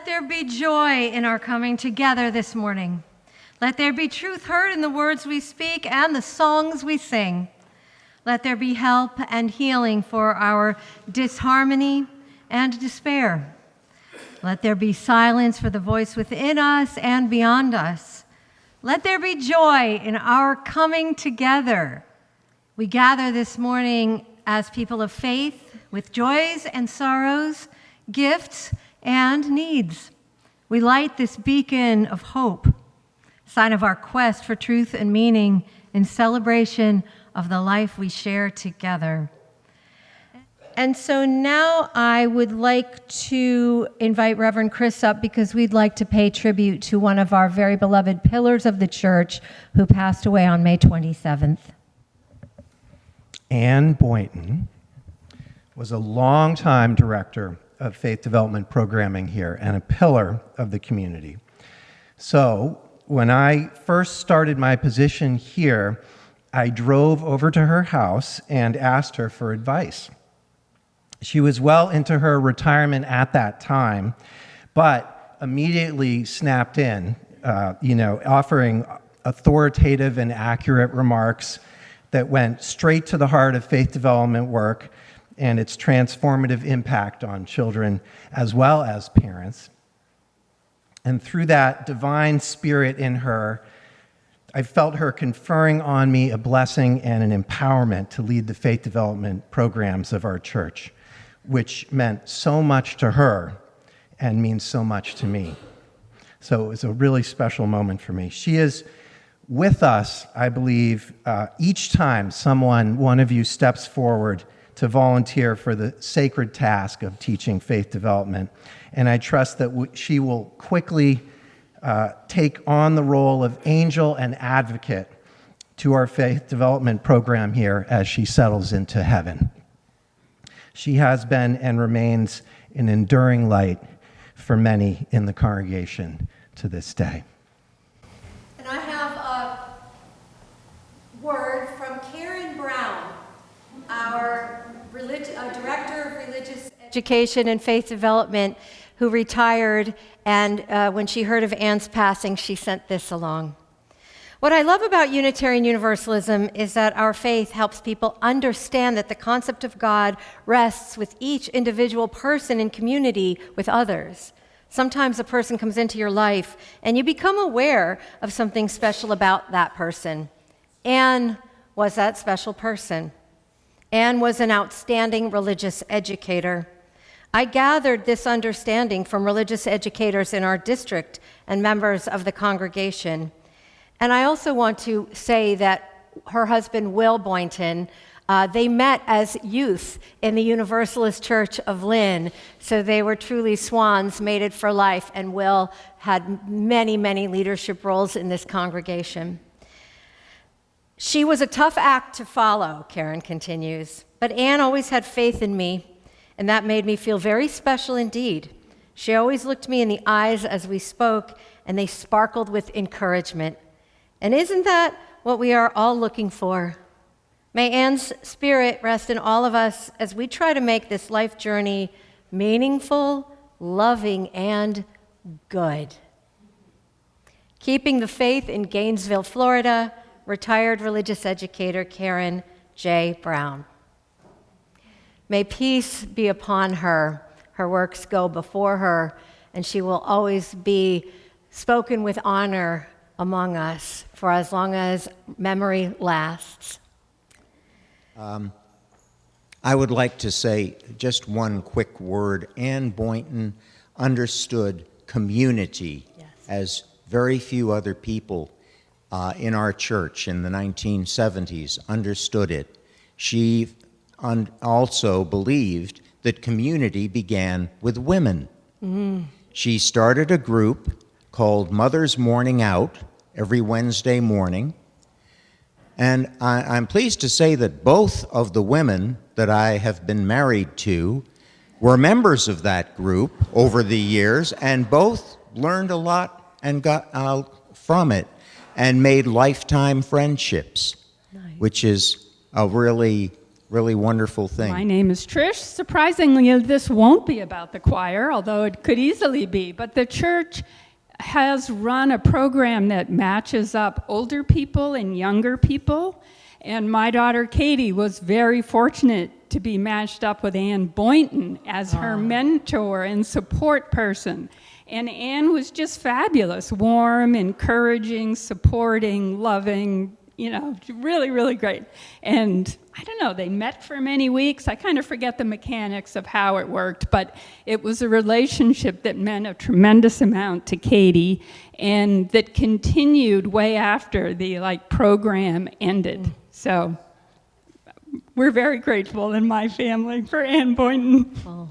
there be joy in our coming together this morning. Let there be truth heard in the words we speak and the songs we sing. Let there be help and healing for our disharmony and despair. Let there be silence for the voice within us and beyond us. Let there be joy in our coming together. We gather this morning as people of faith with joys and sorrows, gifts and needs. We light this beacon of hope, sign of our quest for truth and meaning in celebration of the life we share together. And so now I would like to invite Reverend Chris up because we'd like to pay tribute to one of our very beloved pillars of the church who passed away on May 27th. Ann Boynton was a longtime director of faith development programming here and a pillar of the community. So when I first started my position here, I drove over to her house and asked her for advice. She was well into her retirement at that time, but immediately snapped in, offering authoritative and accurate remarks that went straight to the heart of faith development work and its transformative impact on children as well as parents. And through that divine spirit in her, I felt her conferring on me a blessing and an empowerment to lead the faith development programs of our church, which meant so much to her and means so much to me. So it was a really special moment for me. She is with us, I believe, each time one of you steps forward to volunteer for the sacred task of teaching faith development. And I trust that she will quickly take on the role of angel and advocate to our faith development program here as she settles into heaven. She has been and remains an enduring light for many in the congregation to this day. And I have a word from Karen Brown, our Director of Religious Education and Faith Development, who retired, and when she heard of Ann's passing, she sent this along. What I love about Unitarian Universalism is that our faith helps people understand that the concept of God rests with each individual person in community with others. Sometimes a person comes into your life and you become aware of something special about that person. Anne was that special person. Anne was an outstanding religious educator. I gathered this understanding from religious educators in our district and members of the congregation. And I also want to say that her husband, Will Boynton, they met as youth in the Universalist Church of Lynn, so they were truly swans mated for life, and Will had many, many leadership roles in this congregation. She was a tough act to follow, Karen continues, but Anne always had faith in me, and that made me feel very special indeed. She always looked me in the eyes as we spoke, and they sparkled with encouragement. And isn't that what we are all looking for? May Anne's spirit rest in all of us as we try to make this life journey meaningful, loving, and good. Keeping the faith in Gainesville, Florida, retired religious educator Karen J. Brown. May peace be upon her. Her works go before her, and she will always be spoken with honor among us for as long as memory lasts. I would like to say just one quick word. Ann Boynton understood community as very few other people in our church in the 1970s understood it. She also believed that community began with women. Mm-hmm. She started a group called Mother's Morning Out every Wednesday morning. And I'm pleased to say that both of the women that I have been married to were members of that group over the years, and both learned a lot and got out from it and made lifetime friendships, nice. Which is a really really wonderful thing. My name is Trish. Surprisingly, this won't be about the choir, although it could easily be. But the church has run a program that matches up older people and younger people. And my daughter Katie was very fortunate to be matched up with Ann Boynton as her mentor and support person. And Ann was just fabulous, warm, encouraging, supporting, loving, you know, really, really great. And I don't know, they met for many weeks. I kind of forget the mechanics of how it worked, but it was a relationship that meant a tremendous amount to Katie and that continued way after the program ended. So we're very grateful in my family for Ann Boynton. Oh.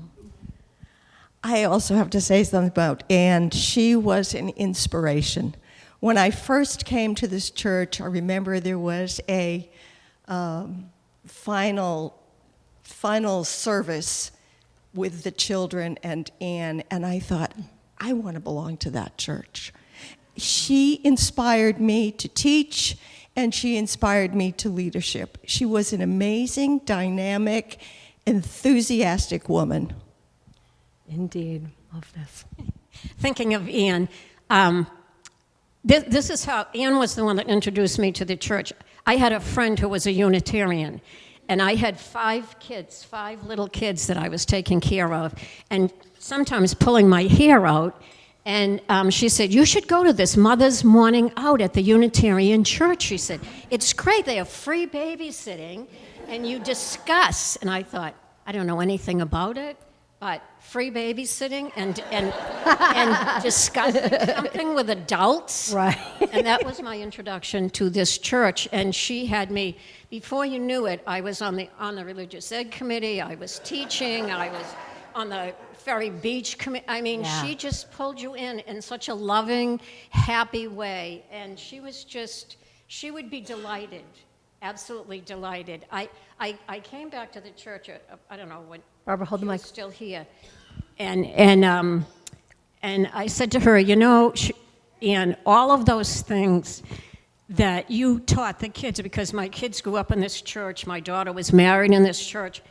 I also have to say something about Ann. She was an inspiration. When I first came to this church, I remember there was a final service with the children and Ann, and I thought, I want to belong to that church. She inspired me to teach, and she inspired me to leadership. She was an amazing, dynamic, enthusiastic woman. Indeed. Love this. Thinking of Ann, this is how Ann was the one that introduced me to the church. I had a friend who was a Unitarian, and I had 5 little kids that I was taking care of, and sometimes pulling my hair out. And she said, you should go to this Mother's Morning Out at the Unitarian Church. She said, it's great. They have free babysitting, and you discuss. And I thought, I don't know anything about it, but free babysitting and discussing something with adults. Right. And that was my introduction to this church. And she had me, before you knew it, I was on the religious ed committee. I was teaching. I was on the Ferry Beach committee. I mean, Yeah. She just pulled you in such a loving, happy way. And she would be delighted, absolutely delighted. I came back to the church, I don't know when Barbara, hold the she mic. was still here. And I said to her, you know, Ann, all of those things that you taught the kids, because my kids grew up in this church, my daughter was married in this church,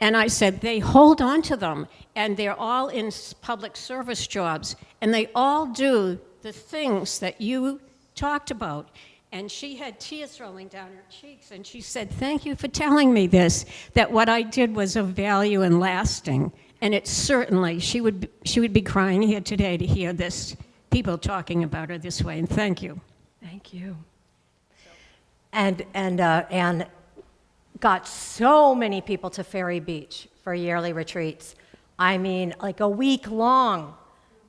and I said, they hold on to them, and they're all in public service jobs, and they all do the things that you talked about. And she had tears rolling down her cheeks, and she said, thank you for telling me this, that what I did was of value and lasting. And it certainly, she would be crying here today to hear this, people talking about her this way, and thank you. Thank you. And Anne got so many people to Ferry Beach for yearly retreats. I mean, like a week-long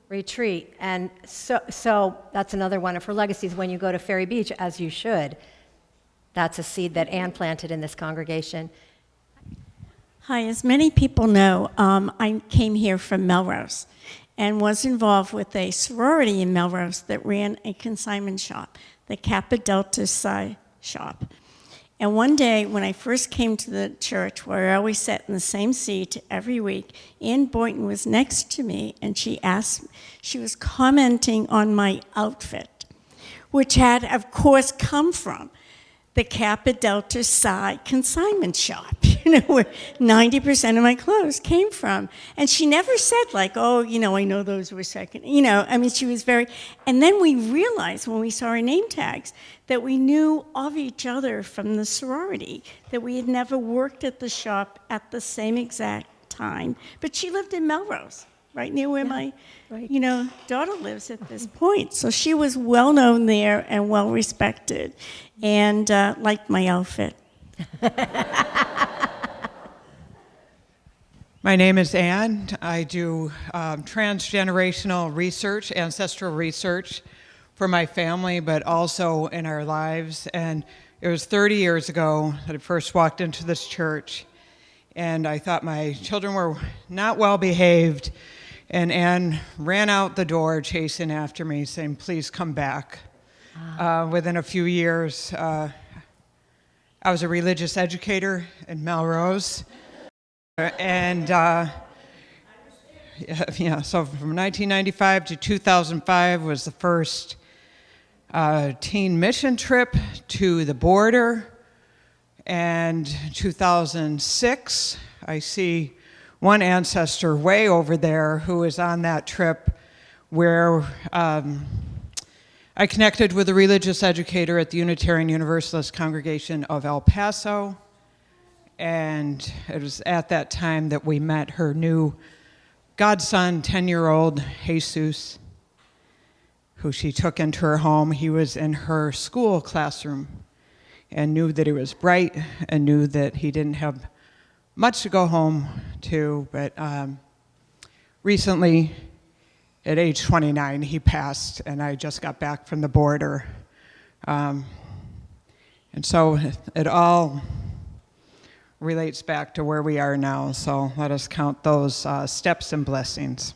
retreat. And so that's another one of her legacies. When you go to Ferry Beach, as you should, that's a seed that Anne planted in this congregation. Hi, as many people know, I came here from Melrose and was involved with a sorority in Melrose that ran a consignment shop, the Kappa Delta Psi shop. And one day, when I first came to the church, where I always sat in the same seat every week, Ann Boynton was next to me, and she was commenting on my outfit, which had, of course, come from the Kappa Delta Psi consignment shop, where 90% of my clothes came from. And she never said, oh, I know those were second. She was very, and then we realized when we saw our name tags that we knew of each other from the sorority, that we had never worked at the shop at the same exact time. But she lived in Melrose, right near where my daughter lives at this point. So she was well known there and well respected, and liked my outfit. My name is Ann. I do transgenerational research, ancestral research for my family, but also in our lives. And it was 30 years ago that I first walked into this church, and I thought my children were not well behaved. And Ann ran out the door chasing after me, saying, please come back. Within a few years, I was a religious educator in Melrose. And so from 1995 to 2005 was the first teen mission trip to the border. And 2006, I see one ancestor way over there who was on that trip where I connected with a religious educator at the Unitarian Universalist congregation of El Paso. And it was at that time that we met her new godson, 10-year-old Jesus, who she took into her home. He was in her school classroom and knew that he was bright and knew that he didn't have much to go home to. But recently, at age 29, he passed, and I just got back from the border. And so it all relates back to where we are now. So let us count those steps and blessings.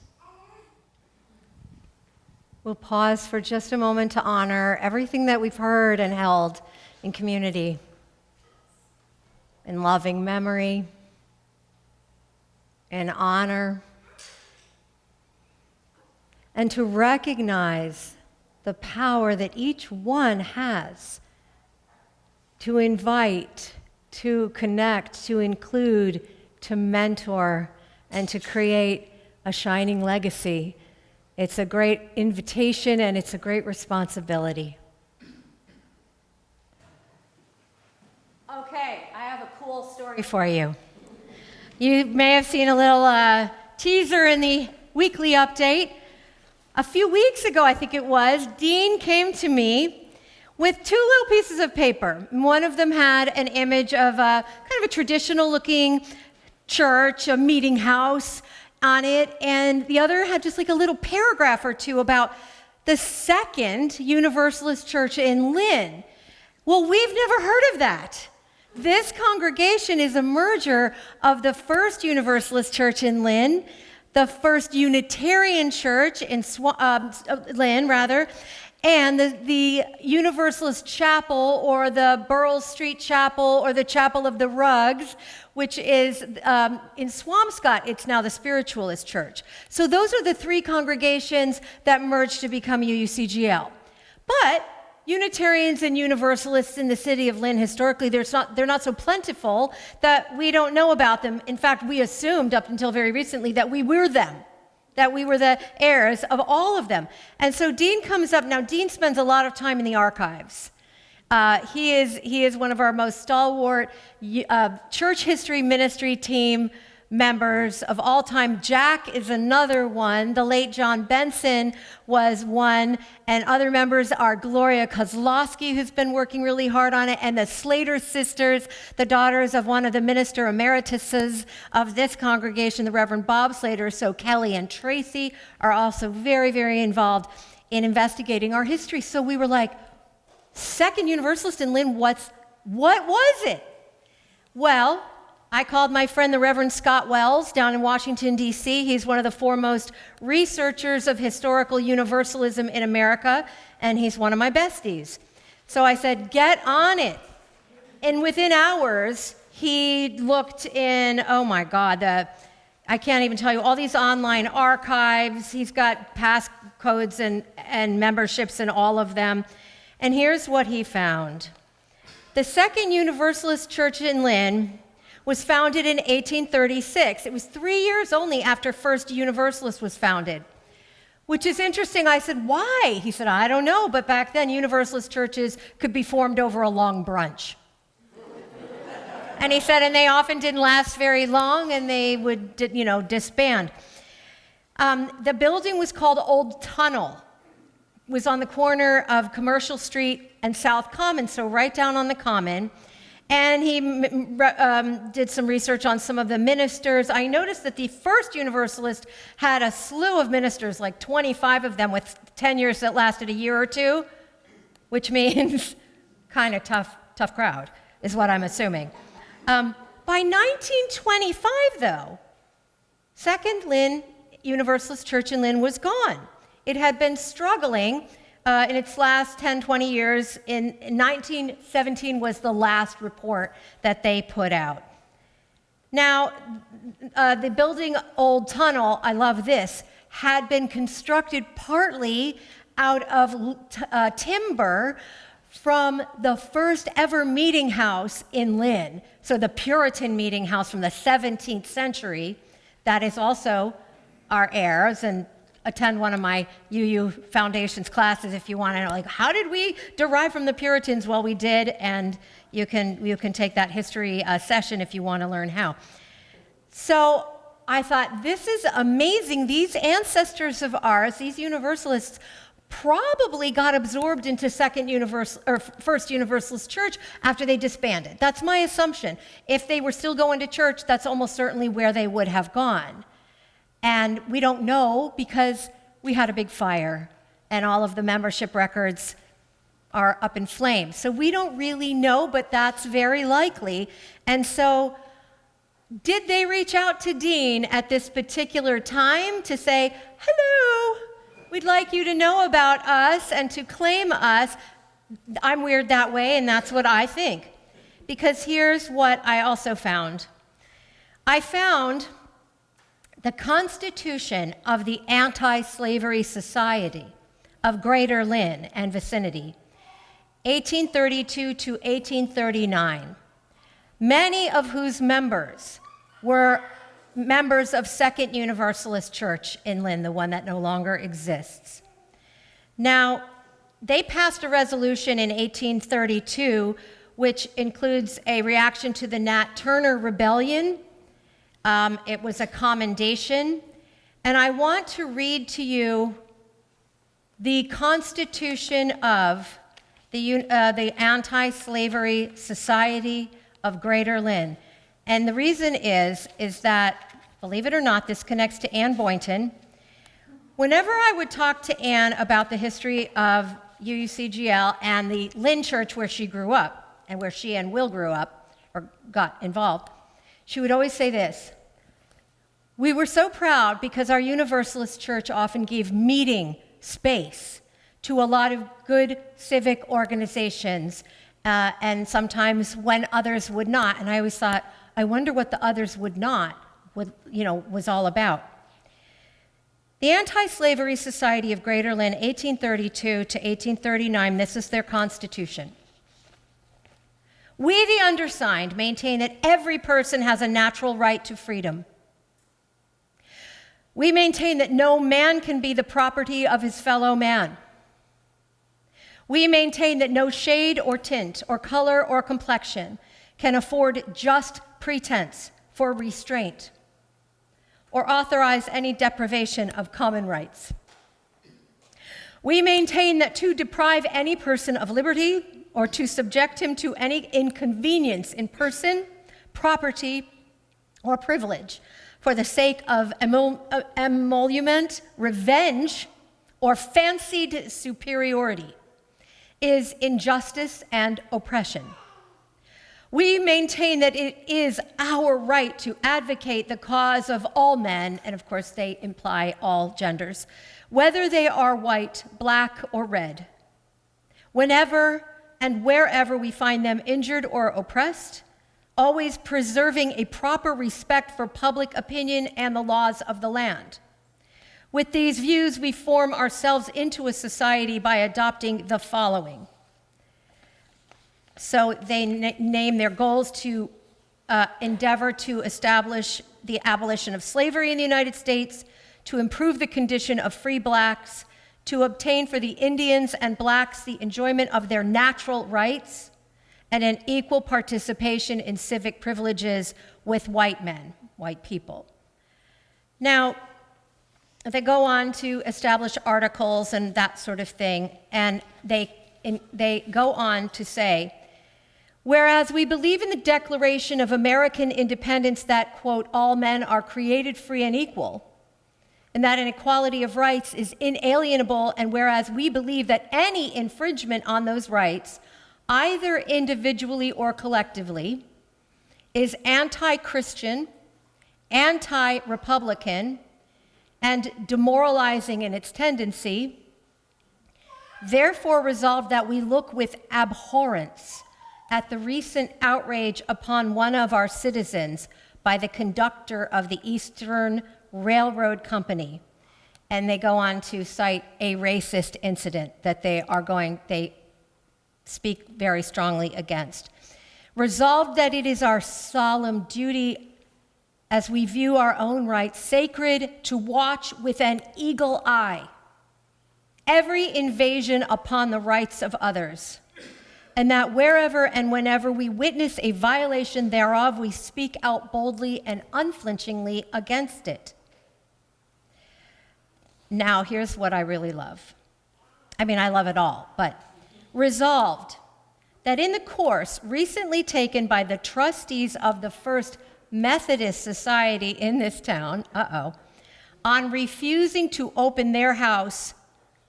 We'll pause for just a moment to honor everything that we've heard and held in community, in loving memory, in honor, and to recognize the power that each one has to invite, to connect, to include, to mentor, and to create a shining legacy. It's a great invitation and it's a great responsibility. Okay, I have a cool story for you. You may have seen a little teaser in the weekly update. A few weeks ago, I think it was, Dean came to me with two little pieces of paper. One of them had an image of kind of a traditional-looking church, a meeting house on it, and the other had just like a little paragraph or two about the second Universalist church in Lynn. Well, we've never heard of that. This congregation is a merger of the first Universalist church in Lynn, the first Unitarian church in Lynn, and the Universalist Chapel, or the Burles Street Chapel, or the Chapel of the Rugs, which is in Swampscott. It's now the Spiritualist Church. So those are the three congregations that merged to become UUCGL. But Unitarians and Universalists in the city of Lynn, historically, they're not so plentiful that we don't know about them. In fact, we assumed up until very recently that we were them, that we were the heirs of all of them. And so Dean comes up. Now, Dean spends a lot of time in the archives. He is one of our most stalwart church history ministry team members of all time. Jack is another one. The late John Benson was one. And other members are Gloria Kozlowski, who's been working really hard on it, and the Slater sisters, the daughters of one of the minister emerituses of this congregation, the Reverend Bob Slater. So Kelly and Tracy are also very, very involved in investigating our history. So we were like, Second Universalist in Lynn, what was it? Well, I called my friend, the Reverend Scott Wells, down in Washington, D.C. He's one of the foremost researchers of historical universalism in America, and he's one of my besties. So I said, get on it. And within hours, he looked in, oh my God, I can't even tell you, all these online archives. He's got passcodes and memberships in all of them. And here's what he found. The Second Universalist Church in Lynn was founded in 1836. It was 3 years only after First Universalist was founded, which is interesting. I said, why? He said, I don't know, but back then Universalist churches could be formed over a long brunch. And he said, and they often didn't last very long, and they would, disband. The building was called Old Tunnel. It was on the corner of Commercial Street and South Common, so right down on the Common. And he did some research on some of the ministers. I noticed that the first Universalist had a slew of ministers, like 25 of them with tenures that lasted a year or two, which means kind of tough crowd, is what I'm assuming. By 1925, though, Second Lynn Universalist Church in Lynn was gone. It had been struggling in its last 10, 20 years. In 1917 was the last report that they put out. Now, the building Old Tunnel, I love this, had been constructed partly out of timber from the first ever meeting house in Lynn. So the Puritan meeting house from the 17th century, that is also our heirs, and attend one of my UU Foundations classes if you want to know, like, how did we derive from the Puritans? Well, we did, and you can take that history session if you want to learn how. So I thought, this is amazing. These ancestors of ours, these Universalists, probably got absorbed into First Universalist Church after they disbanded. That's my assumption. If they were still going to church, that's almost certainly where they would have gone. And we don't know because we had a big fire and all of the membership records are up in flames. So we don't really know, but that's very likely. And so did they reach out to Dean at this particular time to say, hello, we'd like you to know about us and to claim us? I'm weird that way, and that's what I think. Because here's what I also found. I found the Constitution of the Anti-Slavery Society of Greater Lynn and vicinity, 1832 to 1839, many of whose members were members of Second Universalist Church in Lynn, the one that no longer exists. Now, they passed a resolution in 1832, which includes a reaction to the Nat Turner Rebellion. It was a commendation, and I want to read to you the Constitution of the Anti-Slavery Society of Greater Lynn. And the reason is that, believe it or not, this connects to Ann Boynton. Whenever I would talk to Ann about the history of UUCGL and the Lynn Church where she grew up, and where she and Will grew up, or got involved, she would always say this: we were so proud because our Universalist Church often gave meeting space to a lot of good civic organizations, and sometimes when others would not. And I always thought, I wonder what the others would not, was all about. The Anti-Slavery Society of Greater Lynn, 1832 to 1839, this is their constitution. We, the undersigned, maintain that every person has a natural right to freedom. We maintain that no man can be the property of his fellow man. We maintain that no shade or tint or color or complexion can afford just pretense for restraint or authorize any deprivation of common rights. We maintain that to deprive any person of liberty or to subject him to any inconvenience in person, property, or privilege for the sake of emolument, revenge, or fancied superiority is injustice and oppression. We maintain that it is our right to advocate the cause of all men, and of course they imply all genders, whether they are white, black, or red, whenever and wherever we find them injured or oppressed, always preserving a proper respect for public opinion and the laws of the land. With these views, we form ourselves into a society by adopting the following. So they name their goals to endeavor to establish the abolition of slavery in the United States, to improve the condition of free blacks, to obtain for the Indians and blacks the enjoyment of their natural rights, and an equal participation in civic privileges with white men, white people. Now, they go on to establish articles and that sort of thing, and they go on to say, whereas we believe in the Declaration of American Independence that, quote, all men are created free and equal, and that an equality of rights is inalienable, and whereas we believe that any infringement on those rights, either individually or collectively, is anti-Christian, anti-Republican, and demoralizing in its tendency, therefore resolved that we look with abhorrence at the recent outrage upon one of our citizens by the conductor of the Eastern Railroad Company. And they go on to cite a racist incident that they speak very strongly against. Resolved that it is our solemn duty, as we view our own rights sacred, to watch with an eagle eye every invasion upon the rights of others, and that wherever and whenever we witness a violation thereof, we speak out boldly and unflinchingly against it. Now, here's what I really love. I mean, I love it all, but resolved that in the course recently taken by the trustees of the First Methodist Society in this town, on refusing to open their house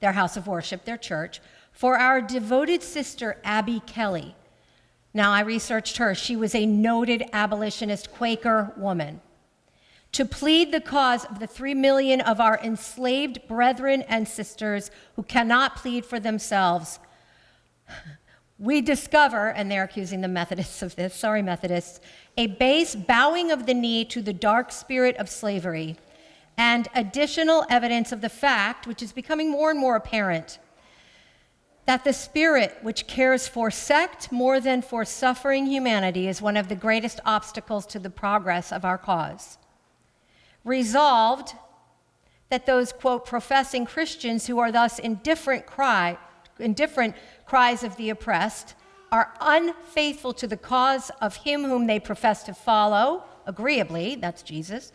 of worship, their church, for our devoted sister, Abby Kelly. Now, I researched her. She was a noted abolitionist Quaker woman. To plead the cause of the 3 million of our enslaved brethren and sisters who cannot plead for themselves, we discover, and they're accusing the Methodists of this, sorry Methodists, a base bowing of the knee to the dark spirit of slavery, and additional evidence of the fact, which is becoming more and more apparent, that the spirit which cares for sect more than for suffering humanity is one of the greatest obstacles to the progress of our cause. Resolved that those, quote, professing Christians who are thus in different cries of the oppressed are unfaithful to the cause of him whom they profess to follow, agreeably, that's Jesus,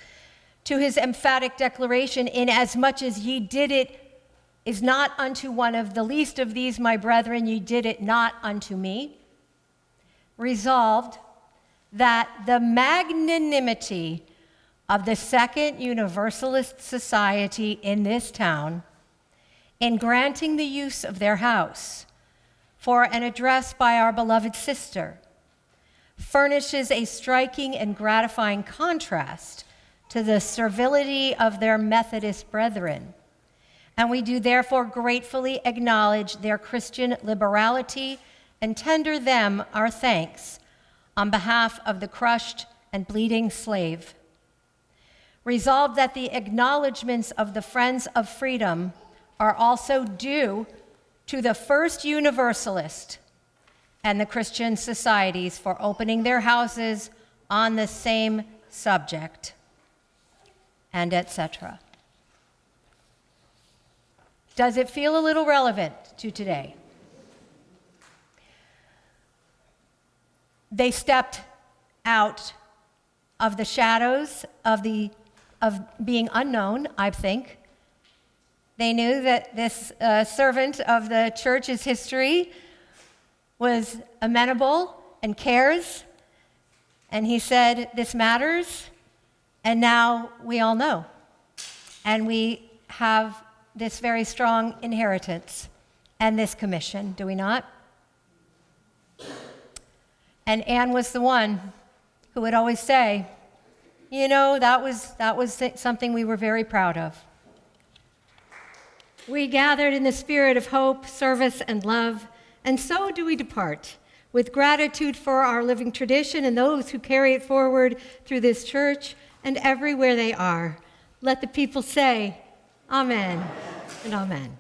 to his emphatic declaration, inasmuch as ye did it is not unto one of the least of these my brethren, ye did it not unto me. Resolved that the magnanimity of the Second Universalist Society in this town in granting the use of their house for an address by our beloved sister furnishes a striking and gratifying contrast to the servility of their Methodist brethren. And we do therefore gratefully acknowledge their Christian liberality and tender them our thanks on behalf of the crushed and bleeding slave. Resolved that the acknowledgments of the Friends of Freedom are also due to the First Universalist and the Christian societies for opening their houses on the same subject, and etc. Does it feel a little relevant to today? They stepped out of the shadows of being unknown, I think. They knew that this servant of the church's history was amenable and cares, and he said, this matters, and now we all know. And we have this very strong inheritance and this commission, do we not? And Anne was the one who would always say, you know, that was something we were very proud of. We gathered in the spirit of hope, service, and love, and so do we depart, with gratitude for our living tradition and those who carry it forward through this church and everywhere they are. Let the people say, Amen and Amen.